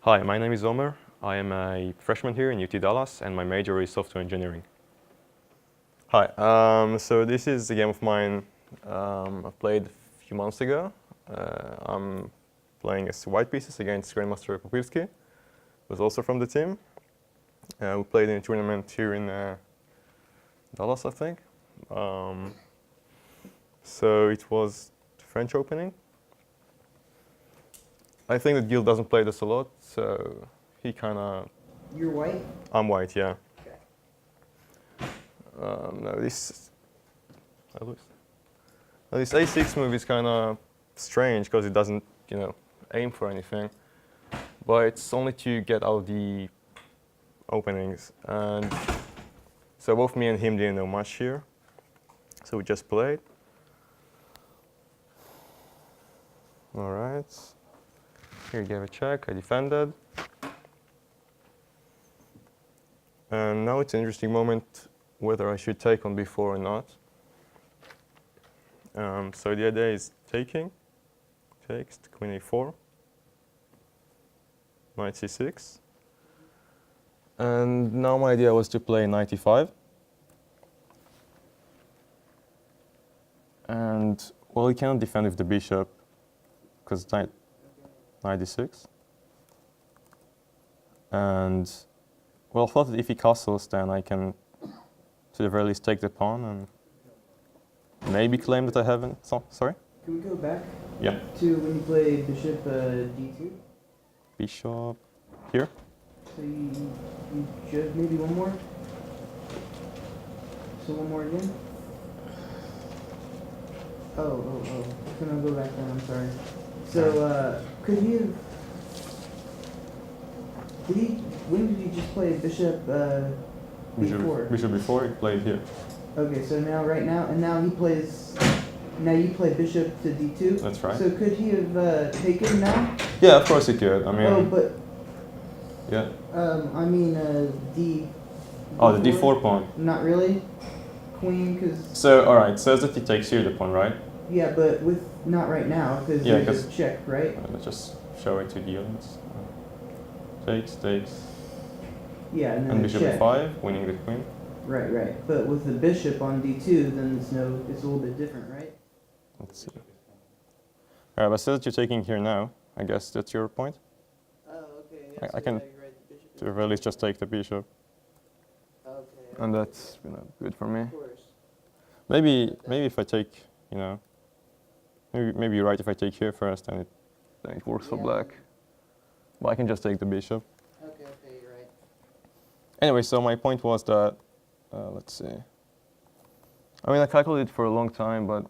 Hi, my name is Omer. I am a freshman here in UT Dallas, and my major is software engineering. Hi, so this is a game of mine I played a few months ago. I'm playing as white pieces against Grandmaster Popilski, who's also from the team. We played in a tournament here in Dallas, I think. So it was the French opening. I think that Gil doesn't play this a lot, so he kind of... You're white? I'm white, yeah. Okay. No, this A6 move is kind of strange because it doesn't, aim for anything. But it's only to get out the openings. And so both me and him didn't know much here. So we just played. All right. Here he gave a check, I defended. And now it's an interesting moment whether I should take on b4 or not. So the idea is taking, takes, queen a4, knight c6. And now my idea was to play knight e5. And, well, he cannot defend with the bishop, because knight d6. And, well, I thought that if he castles, then I can, to the very least, take the pawn and maybe claim that I haven't. Sorry? Can we go back Yeah. to when you play bishop d2? Bishop here. So you just maybe one more? So one more again? Oh. Can I go back then? I'm sorry. So could he have... When did he just play bishop b4? Bishop b4, he played here. Okay, so now right now, and now he plays... Now you play bishop to d2? That's right. So could he have taken now? Yeah, of course he could. I mean... Oh, but... Yeah. I mean d... Oh, the d4 pawn. Not really? Queen, because... So, all right, says that he takes here the pawn, right? Yeah, but with... Not right now, because Yeah, there's a check, right? Let's just show it to the audience. Takes. Yeah, and then And a bishop check. e5, winning the queen. Right. But with the bishop on d2, then it's a little bit different, right? Let's see. All right, but says that you're taking here now. I guess that's your point? Oh, okay. Yeah, I can, you're right, the bishop to the very least, just take the bishop. Okay. And that's good for me. Of course. Maybe if I take, maybe you're right. If I take here first, then it works for black. But I can just take the bishop. Okay, you're right. Anyway, so my point was that, let's see. I mean, I calculated for a long time, but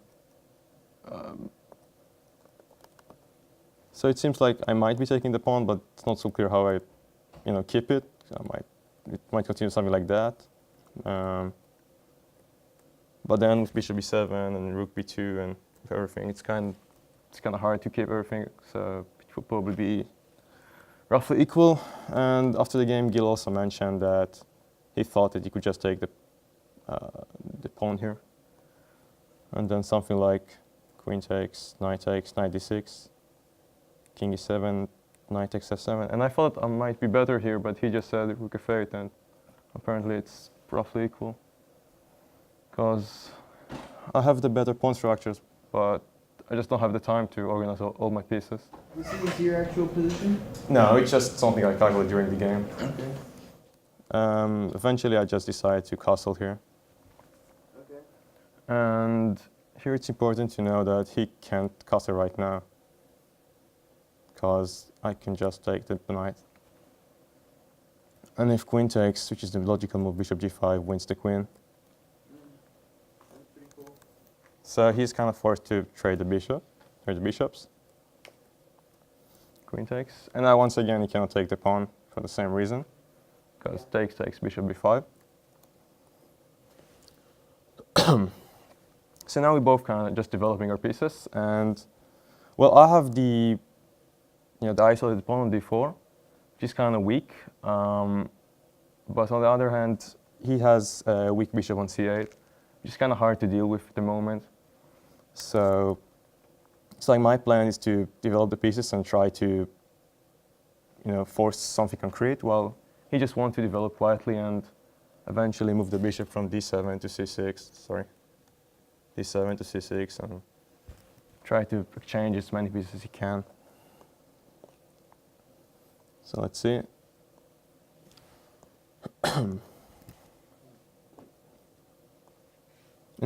so it seems like I might be taking the pawn, but it's not so clear how I, keep it. It might continue something like that. But then with bishop b7 and rook b2 and everything, it's kind of hard to keep everything. So it will probably be roughly equal. And after the game, Gil also mentioned that he thought that he could just take the pawn here, and then something like queen takes, knight d6, king e7, knight takes f7. And I thought I might be better here, but he just said rook f8, and apparently it's roughly equal. Because I have the better pawn structures, but I just don't have the time to organize all my pieces. This is your actual position? No, it's just something I calculated during the game. Okay. Eventually, I just decided to castle here. Okay. And here it's important to know that he can't castle right now, because I can just take the knight. And if queen takes, which is the logical move, bishop g5 wins the queen. That's pretty cool. So he's kind of forced to trade the bishop, or the bishops. Queen takes. And now once again he cannot take the pawn for the same reason, because takes bishop b5. So now we're both kind of just developing our pieces, and well, I have the isolated pawn on d4, which is kind of weak. But on the other hand, he has a weak bishop on c8, which is kind of hard to deal with at the moment. So like my plan is to develop the pieces and try to, force something concrete. Well, he just wanted to develop quietly and eventually move the bishop from d7 to c6. Sorry, d7 to c6, and try to exchange as many pieces as he can. So let's see. And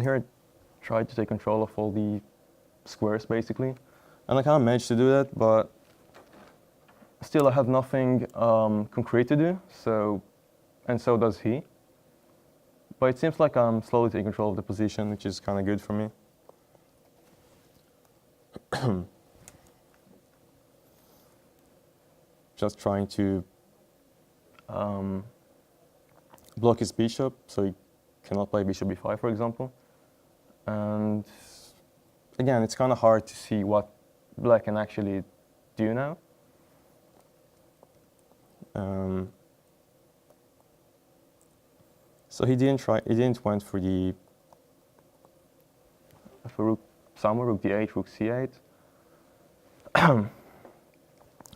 here I tried to take control of all the squares basically, and I kind of managed to do that, but still I have nothing concrete to do, and so does he. But it seems like I'm slowly taking control of the position, which is kind of good for me. Just trying to block his bishop, so he cannot play bishop b5, for example. And again, it's kind of hard to see what black can actually do now. So he didn't went for the rook somewhere, rook d8, rook c8.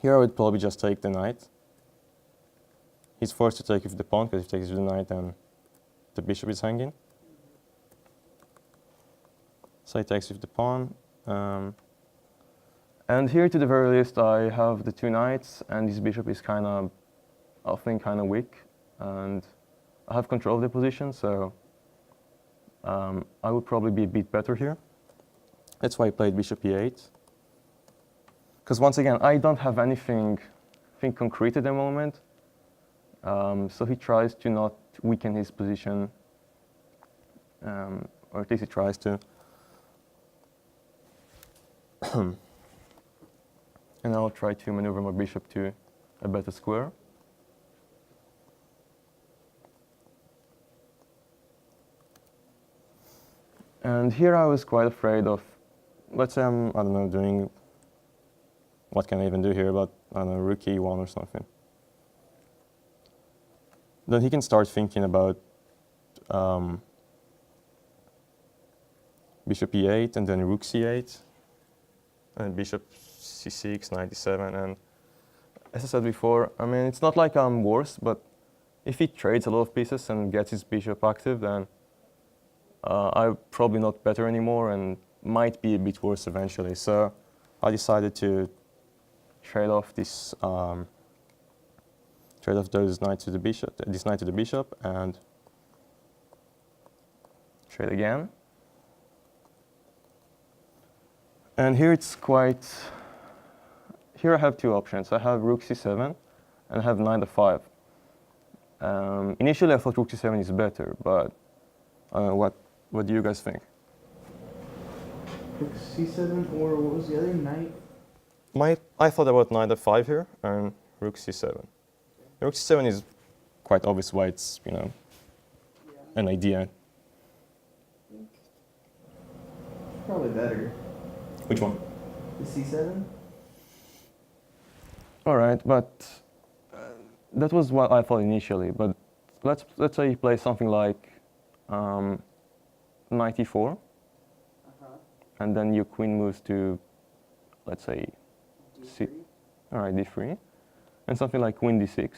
Here I would probably just take the knight. He's forced to take with the pawn, because if he takes with the knight, then the bishop is hanging. So he takes with the pawn. And here, to the very least, I have the two knights, and this bishop is kind of, I think, kind of weak. And I have control of the position, so I would probably be a bit better here. That's why I played bishop e8. Because once again, I don't have anything concrete at the moment. So he tries to not weaken his position, or at least he tries to. And I'll try to maneuver my bishop to a better square. And here I was quite afraid of, let's say I'm, I don't know, doing, what can I even do here, but I don't know, rook e1 or something. Then he can start thinking about bishop e8 and then rook c8 and bishop c6, knight d7. And as I said before, I mean, it's not like I'm worse, but if he trades a lot of pieces and gets his bishop active, then I'm probably not better anymore and might be a bit worse eventually. So I decided to trade off this, trade off those knights to the bishop, this knight to the bishop, and trade again. And here it's quite. Here I have two options. I have rook c7, and I have knight f5. Initially, I thought rook c7 is better, but what do you guys think? Rook c7, or what was the other, knight? I thought about knight f5 here and rook c7. Rook c7 is quite obvious why it's, an idea. Probably better. Which one? The c7? All right, but that was what I thought initially. But let's say you play something like knight e4, and then your queen moves to, let's say, d3. All right, d3, and something like queen d6.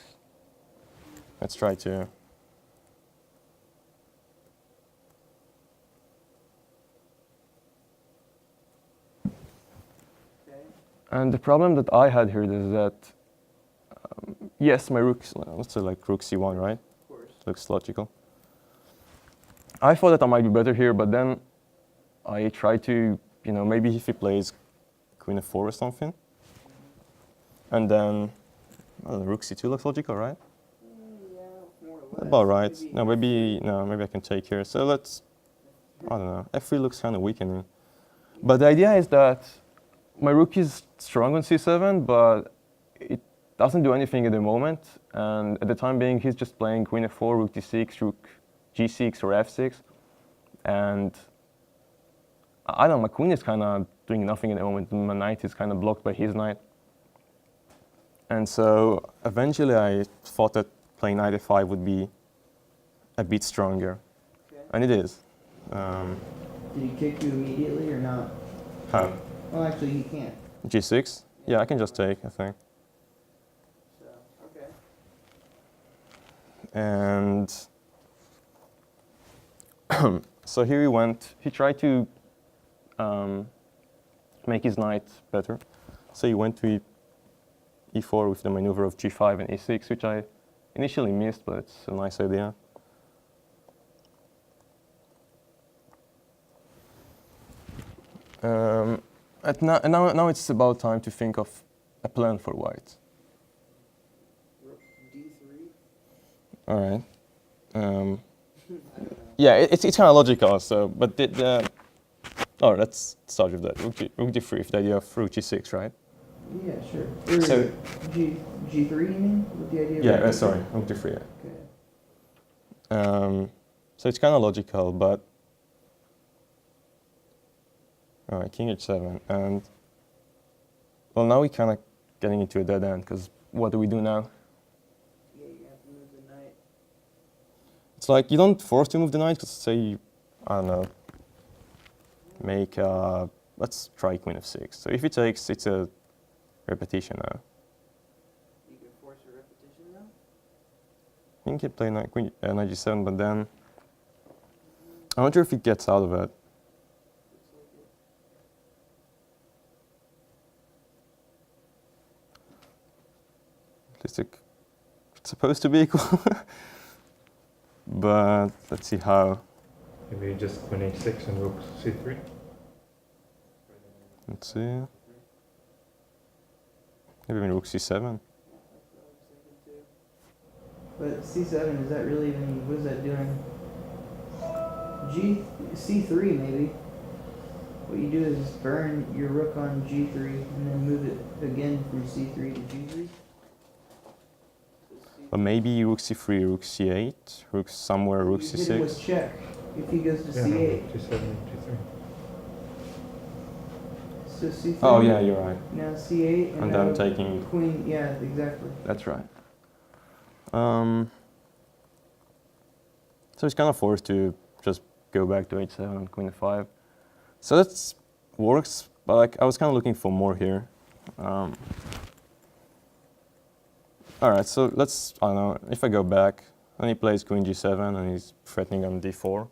Let's try to. And the problem that I had here is that, yes, my rook, let's say like rook c1, right? Of course. Looks logical. I thought that I might be better here, but then I tried to, maybe if he plays queen f4 or something, and then, I don't know, rook c2 looks logical, right? Yeah, more or less. About right. Maybe I can take here. So let's, I don't know, f3 looks kind of weakening. But the idea is that my rook is strong on c7, but it doesn't do anything at the moment. And at the time being, he's just playing queen f4, rook d6, rook g6 or f6. And I don't know, my queen is kind of doing nothing at the moment. My knight is kind of blocked by his knight. And so eventually I thought that playing knight f5 would be a bit stronger. Okay. And it is. Did he kick you immediately or not? How? Well, actually, he can't. G6? Yeah, I can just take, I think. And so here he went. He tried to make his knight better. So he went to e4 with the maneuver of g5 and e6, which I initially missed, but it's a nice idea. Now it's about time to think of a plan for white. Rook d3. All right. Yeah, it's kind of logical. So, but oh, let's start with that. Rook d3, if the idea of rook g6, right? Yeah, sure. Or So g3, you mean? With the idea of yeah, rook sorry, d3? rook d3. Yeah. Okay. So it's kind of logical, but all right, king h7, and well, now we're kind of getting into a dead end because what do we do now? Yeah, you have to move the knight. It's like you don't force to move the knight because say, I don't know, make let's try queen f6. So if he takes, it's a repetition now. You can force a repetition now? You can play knight g7, but then I'm not sure if he gets out of it. Looks like it. At least it's supposed to be equal. But let's see how. Maybe just queen h6 and rook c3. Let's see. Maybe even rook c7. Yeah, that's what I was thinking too. But c7, is that really even, what is that doing? c3 maybe. What you do is burn your rook on g3 and then move it again from c3 to g3. But maybe rook c3, rook c8, rook somewhere, rook You hit him with c6. check if he goes to Yeah, no, c8. g7 and g3. So c3. Oh yeah, you're right. Now c8 And now then taking. queen. Yeah, exactly. That's right. So he's kind of forced to just go back to h7, queen f5. So that works, but like I was kind of looking for more here. All right, so let's, I don't know, if I go back, and he plays queen g7, and he's threatening on d4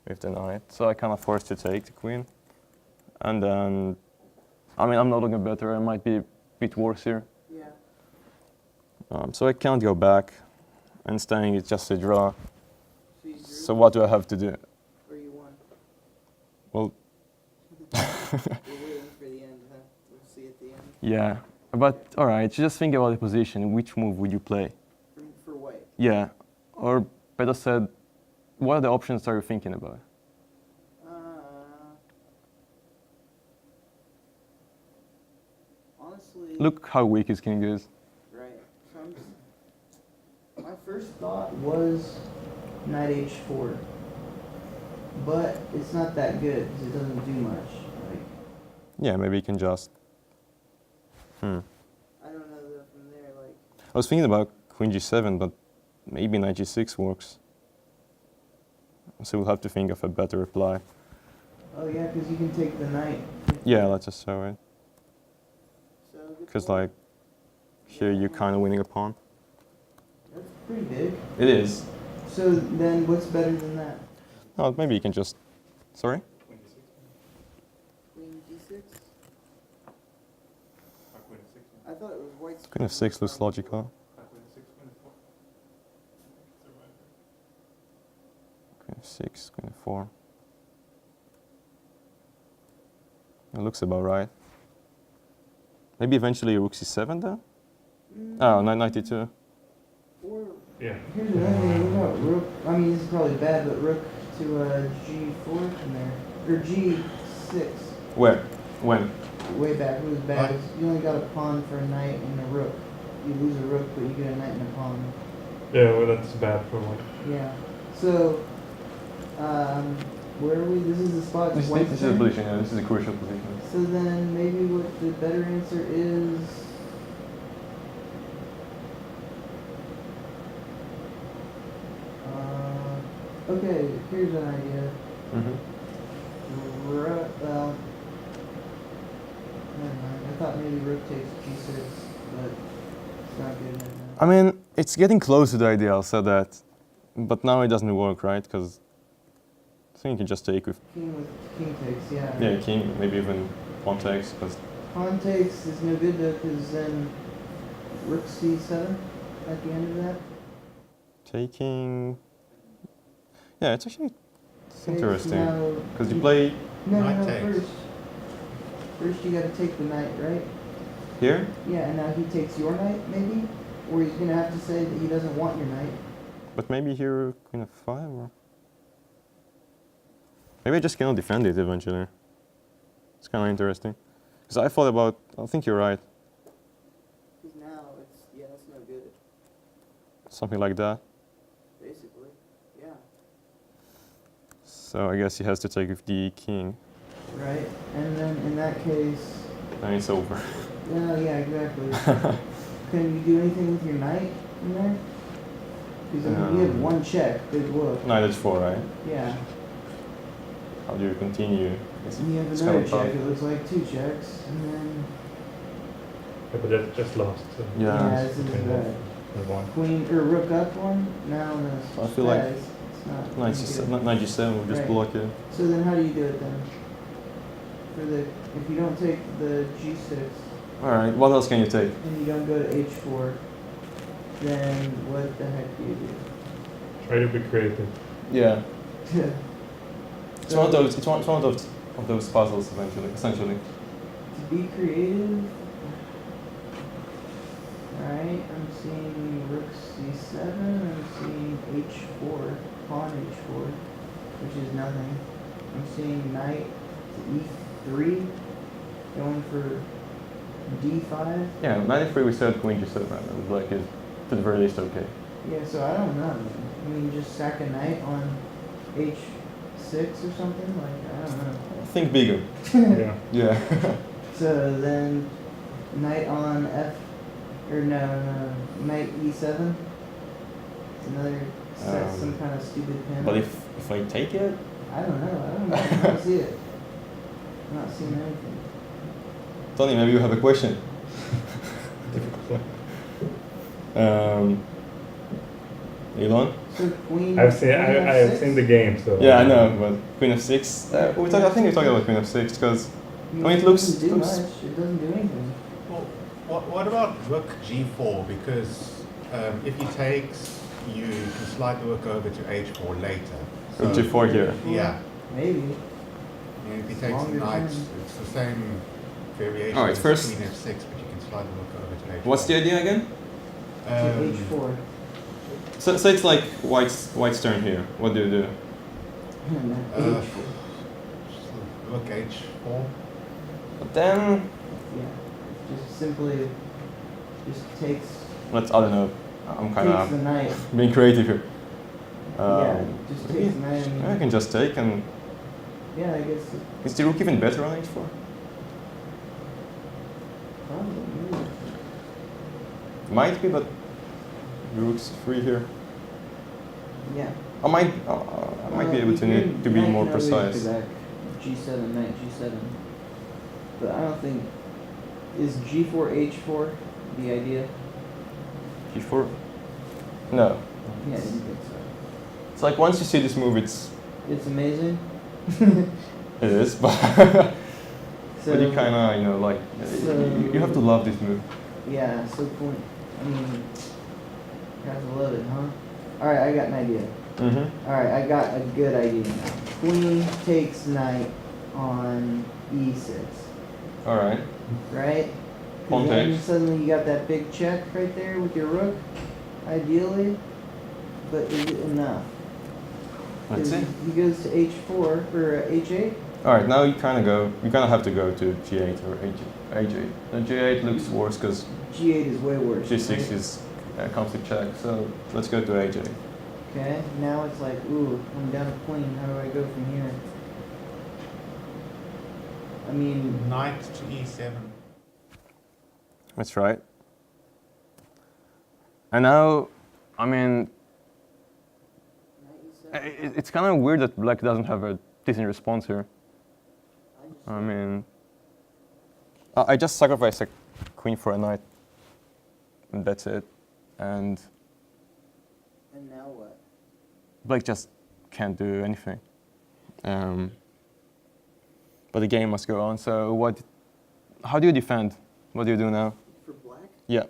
with the knight. So I kind of forced to take the queen. And then, I mean, I'm not looking better. I might be a bit worse here. Yeah. So I can't go back, and staying is just a draw. So you drew, So what do I have to do? or you won? Well, We're waiting for the end, huh? We'll see at the end. yeah, but all right, just think about the position. Which move would you play? For white. Yeah, or better said, what are the options are you thinking about? Honestly. Look how weak his king is. Right. So my first thought was knight h4, but it's not that good because it doesn't do much. Like Yeah, maybe you can just. I don't know though from there. Like I was thinking about queen g7, but maybe knight g6 works. So we'll have to think of a better reply. oh yeah, because you can take the knight. Yeah, let's just show it. So good Because point. like here you're kind of winning a pawn. That's pretty big. It is. So then, what's better than that? Oh, maybe you can just. Sorry. Queen d6. Queen d6. Queen f6. I thought it was white's. Queen f6 looks logical. Queen f6, queen f4. Queen f6, queen f4. It looks about right. Maybe eventually rook c7 then? Oh, knight 92. Or Yeah. here's another thing. What about rook? I mean, this is probably bad, but rook to g4 from there, or g6. Where? When? Way back. It was bad. You only got a pawn for a knight and a rook. You lose a rook, but you get a knight and a pawn. Yeah, well, that's bad for white. Yeah. So, where are we? This is the spot. This White's is a turn. position, yeah, this is a crucial position. So then maybe what the better answer is. Okay, here's an idea. Mm-hmm. Well, never mind. I thought maybe rook takes g6, but it's not good enough. I mean, it's getting close to the ideal, so that, but now it doesn't work, right? Because I think you can just take with, King takes, yeah. yeah, king, maybe even pawn takes, because Pawn takes is no good though, because then rook c7 at the end of that. taking, yeah, it's actually, it's Okay, so interesting. now Because you play No, Knight no, takes. First you gotta take the knight, right? here, Yeah, and now he takes your knight, maybe? Or he's gonna have to say that he doesn't want your knight. but maybe here queen f5, or maybe I just cannot defend it eventually. It's kind of interesting. Because I thought about, I think you're right, Because now it's no good, something like that. basically. Yeah. So I guess he has to take with the king, Right? And then in that case, and it's over. yeah, exactly. Can you do anything with your knight in there? Because you have one check, big look. Knight h4, right? Yeah. How do you continue? And you have It's another kind of tough. check, it looks like 2 checks. And then, Yeah, but that just lost. So Yeah. this is between bad. the one. Queen, or rook up one? No, I feel like it's not. Knight gonna get it. g7 will just Right. block it. So then how do you do it then? If you don't take the g6 Alright, what else can you take? and you don't go to h4, then what the heck do you Try to be creative. Yeah. do? It's one of those. It's one of those puzzles eventually. Essentially. To be creative. Alright, I'm seeing rook c7, I'm seeing h4, pawn h4, which is nothing. I'm seeing knight to e3, going for d5. Yeah, 93 we said queen g7, right? And black is to the very least okay. Yeah, so I don't know. I mean, just sack a knight on h6 or something? Like, I don't know. Think bigger. Yeah. Yeah. So then, knight on f, or no, knight e7. It's another some kind of stupid pin. But if I take it, I don't know. I don't see it. I'm not seeing anything. Tony, maybe you have a question. Elon? So queen. I queen have f6? seen the game, so Yeah, I know, but queen f6. I think we talked about queen f6 because I mean, I mean, it it doesn't do looks- much. It doesn't do anything. Well, what about rook g4? Because if he takes, you can slide the rook over to h4 later. rook g4 here. Yeah. Maybe. And if he takes Longer knight, term. it's the same variation Alright, as first- queen f6, but you can slide the rook over to h4. What's the idea again? To h4. So it's like white's turn here. What do you do? Uh, h4. rook h4. But then Yeah. Just simply takes I don't know. I'm kind takes the of knight. being creative here. Yeah, just takes the knight. I can just take, and Yeah, I guess is the rook even better on h4? probably. Might be, but the rook's free here. Yeah. I might be able to need to be more precise. G7, knight G7. But I don't think is G4 H4 the idea? g4? No. Yeah, I didn't think so. It's like once you see this move, it's It's amazing. it is, but So but you kind of like you have to love this move. yeah. So point. I mean, you have to love it, huh? All right, I got an idea. Mm-hmm. All right, I got a good idea now. Queen takes knight on E6, All right. right? 'Cause Pawn then takes. suddenly you got that big check right there with your rook, ideally. But is it enough? Let's 'Cause see. he goes to H4 or H8. All right. Now you kind of have to go to g8 or h8. And g8 looks worse because G8 is way worse. g6 right? is comes to check. So let's go to h8. Okay, now it's like, ooh, I'm down a queen. How do I go from here? I mean, Knight to e7. That's right. And now, I mean, it's kind of weird that black doesn't have a decent response here. I mean, I just sacrifice a queen for a knight, and that's it. and And now what? Black just can't do anything. But the game must go on. So what? How do you defend? What do you do now? For black? Yeah.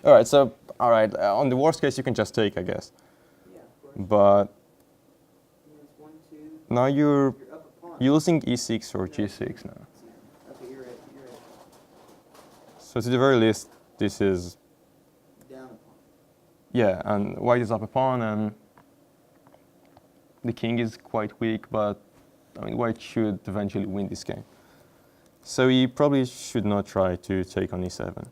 All right. So all right. On the worst case, you can just take, I guess. Yeah, of course. But It's 1, 2. now you're You're up a pawn. using e6 or No. g6 now. Okay, you're right. You're right. So to the very least, this is Down a pawn. yeah, and white is up a pawn, and the king is quite weak, but I mean, white should eventually win this game. So he probably should not try to take on e7.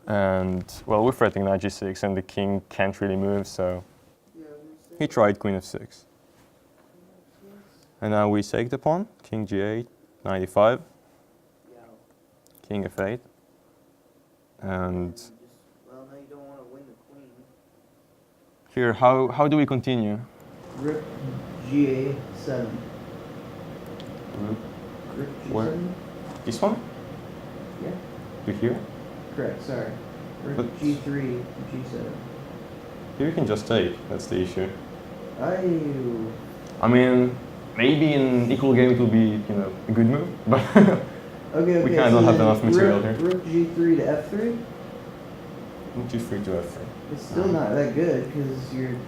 And, well, we're threatening knight g6, and the king can't really move, so Yeah, I was gonna say. he tried queen f6. And now we take the pawn, king g8, knight e5, Yeah. king f8, and Well, now you don't want to win the queen. here, how do we continue? Rook Ga7. Rook G7? Where? This one? Yeah. To here? Correct, sorry. Rook But- G3, G7. Here you can just take, that's the issue. I I mean, maybe in equal game it will be, a good move, but Okay, We kinda don't have enough material here. Rook G3 to F3? g3 to f3. It's still not that good because you've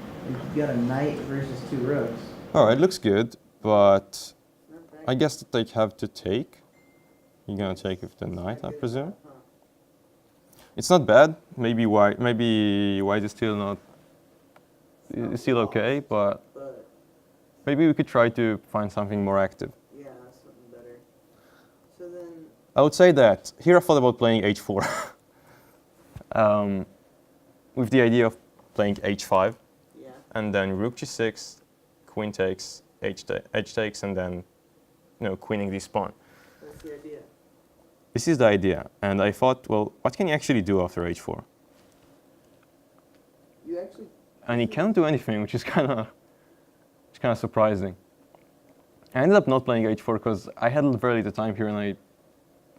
got a knight versus 2 rooks. All right, looks good, but Not that I guess that they have to take. You're gonna take with the knight, I good, presume. huh? It's not bad. Maybe white is still not, is still okay, but But, maybe we could try to find something more active. yeah, something better. So then, I would say that here I thought about playing h4, with the idea of playing h5, yeah. and then rook g6, queen takes, h takes, and then, queening this pawn. That's the idea. This is the idea, and I thought, well, what can you actually do after h4? You actually, And he can't do anything, which is kind of surprising. I ended up not playing h4 because I had very little time here, and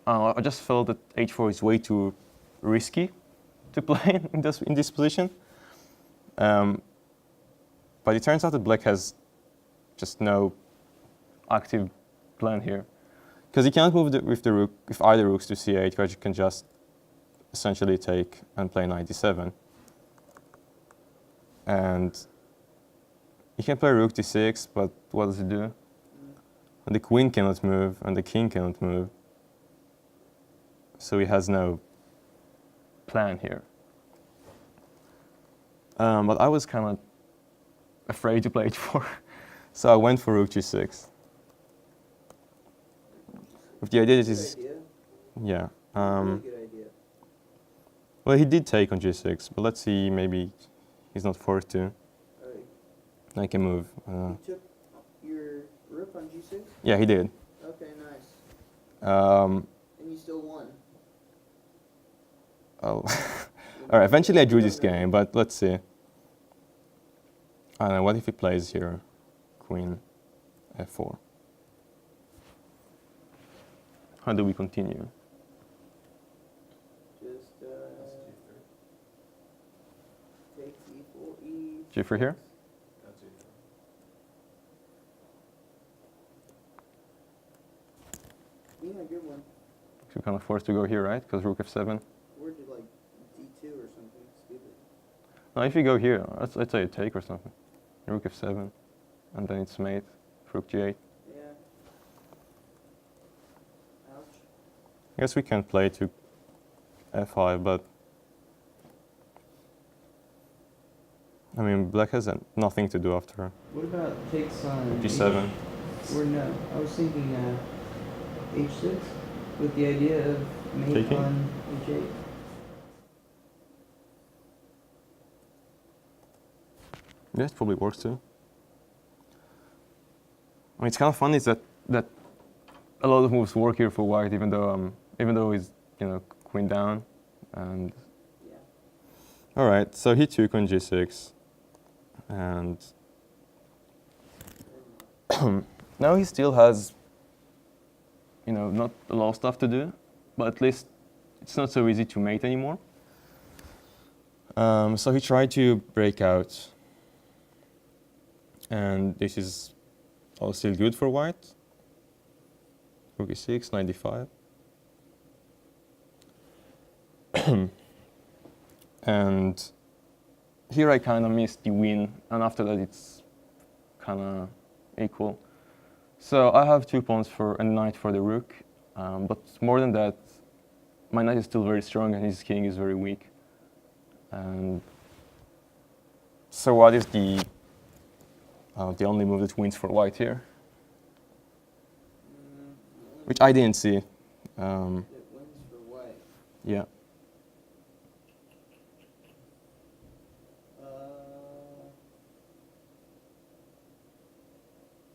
I just felt that h4 is way too risky to play in this position. But it turns out that black has just no active plan here. Because he can't move with the rook, with either rooks to c8, because you can just essentially take and play knight d7. And he can play rook d6, but what does he do? And the queen cannot move, and the king cannot move. So he has no plan here. But I was kind of afraid to play h4, so I went for rook g6. With the idea that good he's, idea. yeah. Really good idea. Well, he did take on g6, but let's see, maybe he's not forced to. Alright. I can move. You took your rook on G6? Yeah, he did. Okay, nice. Um, And you still won. oh. All right, eventually I drew this game, but let's see. I don't know, what if he plays here? Queen f4. How do we continue? Just take E4, E. G4 here? Yeah, good one. We're kind of forced to go here, right? Because rook f7. Or did like D2 or something stupid. No, if you go here, let's say a take or something. Rook f7, and then it's mate, rook g8. Yeah. Ouch. I guess we can play to f5, but I mean, black has nothing to do after What about takes on g7. Or no, I was thinking H6 with the idea of mate Taking? on H8. Yeah, it probably works too. I mean, it's kind of funny is that a lot of moves work here for white, even though he's queen down, and Yeah. all right. So he took on g6, and now he still has not a lot of stuff to do, but at least it's not so easy to mate anymore. So he tried to break out, and this is all still good for white. Rook e6, 95. And here I kind of missed the win, and after that it's kind of equal. So I have 2 pawns for a knight for the rook, but more than that, my knight is still very strong and his king is very weak. And so what is the only move that wins for white here? Which I didn't see. It wins for white. Yeah.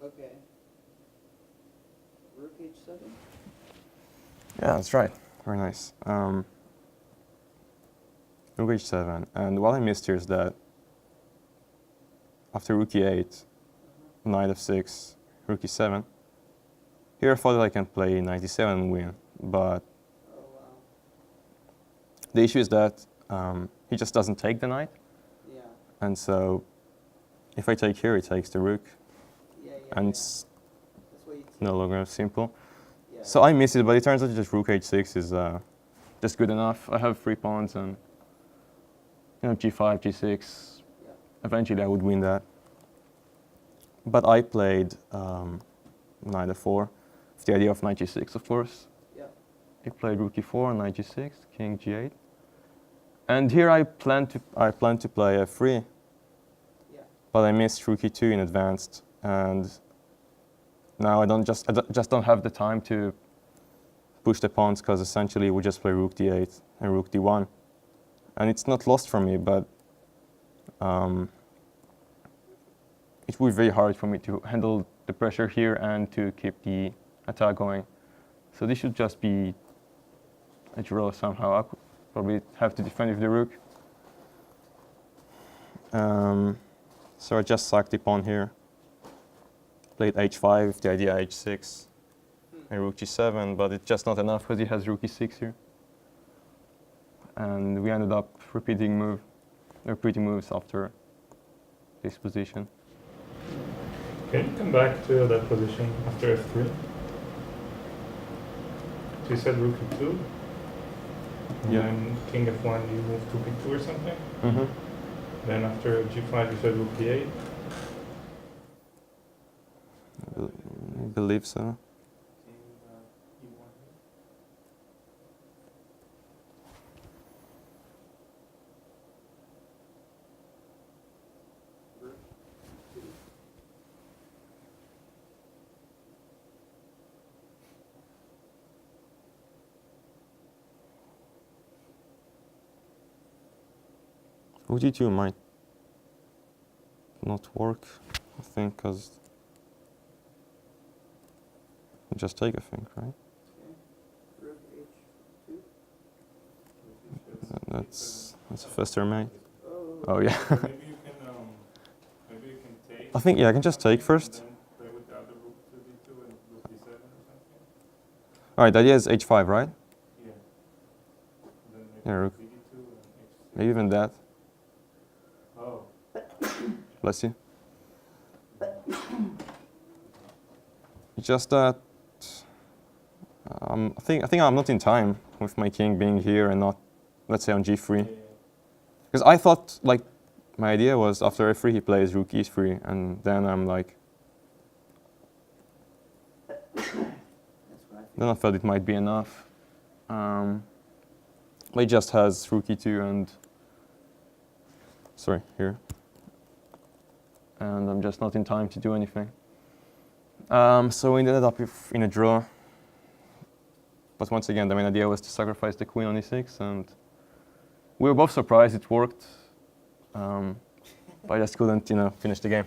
Okay. Rook h7? Yeah, that's right. Very nice. Rook h7. And what I missed here is that after rook e8, knight f6, rook e7, here I thought that I can play knight e7 and win, but Oh, wow. the issue is that he just doesn't take the knight, Yeah. and so if I take here, he takes the rook, Yeah, and yeah. it's That's what you take. no longer simple. Yeah. So I miss it, but it turns out just rook h6 is just good enough. I have 3 pawns, and g5, g6. Yeah. Eventually, I would win that. But I played knight f4, with the idea of knight g6, of course. Yeah. He played rook e4, knight g6, king g8, and here I plan to play f3, Yeah. but I missed rook e2 in advanced, and now I just don't have the time to push the pawns, because essentially we just play rook d8 and rook d1, and it's not lost for me, but it would be very hard for me to handle the pressure here and to keep the attack going. So this should just be a draw somehow. I could probably have to defend with the rook. So I just sacked the pawn here. Played h5 with the idea h6 and rook g7, but it's just not enough because he has rook e6 here. And we ended up repeating moves after this position. Can you come back to that position after f3? So you said rook e2, and Yeah. then king f1 you move to b2 or something? Mm-hmm. Then after g5 you said rook e8? I believe so. Rook d2 might not work, I think, because just take, I think, right? Rook h2. That's a faster mate. Oh. Oh yeah. Maybe you can take. I think, yeah, I can just take first. And then play with the other rook to d2 and rook d7 or something. All right, the idea is h5, right? Yeah. Then maybe Yeah, rook. d2 and h6. Maybe even that. Oh. Bless you. It's just that I think I'm not in time with my king being here and not, let's say, on g3. Yeah. Because I thought, like, my idea was after f3 he plays rook e3, and then I'm like, That's what I think. then I felt it might be enough. But he just has rook e2 and, sorry, here. And I'm just not in time to do anything. So we ended up in a draw. But once again, the main idea was to sacrifice the queen on e6, and we were both surprised it worked. But I just couldn't, finish the game.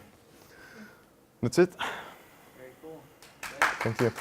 That's it. Very cool. Thank you.